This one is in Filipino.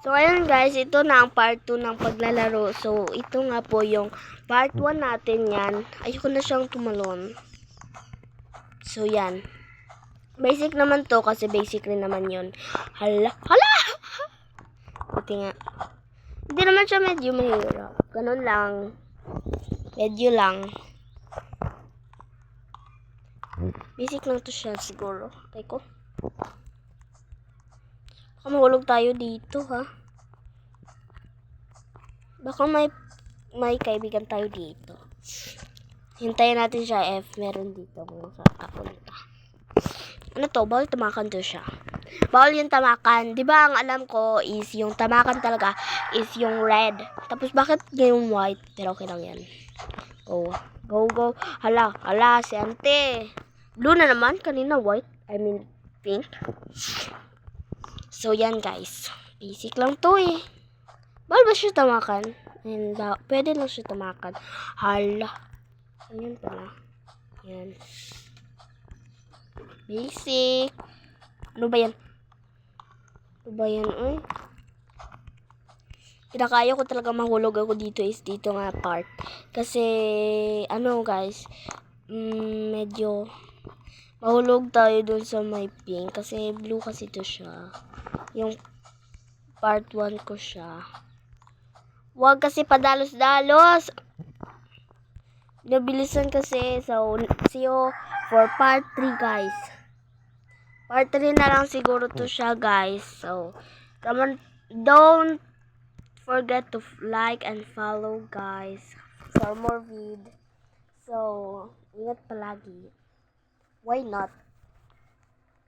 So, ayun guys, ito na ang part 2 ng paglalaro. So, ito nga po yung part 1 natin yan. Ayoko na siyang tumalon. So, yan. Basic naman to kasi basic rin naman yun. Hala! Buti nga. Hindi naman siya medyo mahirap. Ganun lang. Medyo lang. Basic lang to siya siguro. Teko. Baka mahulog tayo dito, ha? Baka may kaibigan tayo dito. Hintayin natin siya if meron dito kung saan kapunta. Ano to? Bawal tamakan to siya. Bawal yung tamakan. Diba ang alam ko is yung tamakan talaga is yung red. Tapos bakit yung white? Pero okay lang yan. Go. Go, go. Hala, si ante. Blue na naman. Kanina white. I mean pink. So, yan guys. Basic lang to eh. Bawal ba siya tamakan? Pwede lang siya tamakan. Hala. Ayan pala. Yan. Basic. Ano ba yan? Ano ba yan? Ay. Kinakaya ko talaga mahulog ako dito is dito nga part. Kasi, ano guys, medyo mahulog tayo dun sa may pink. Kasi blue kasi to siya. Yung part 1 ko siya. Huwag kasi padalos-dalos. Nabilisan kasi. So, see you for part 3 guys. Part 3 na lang siguro to siya guys. So, come on, don't forget to like and follow guys for more vid. So, ingat palagi. Why not?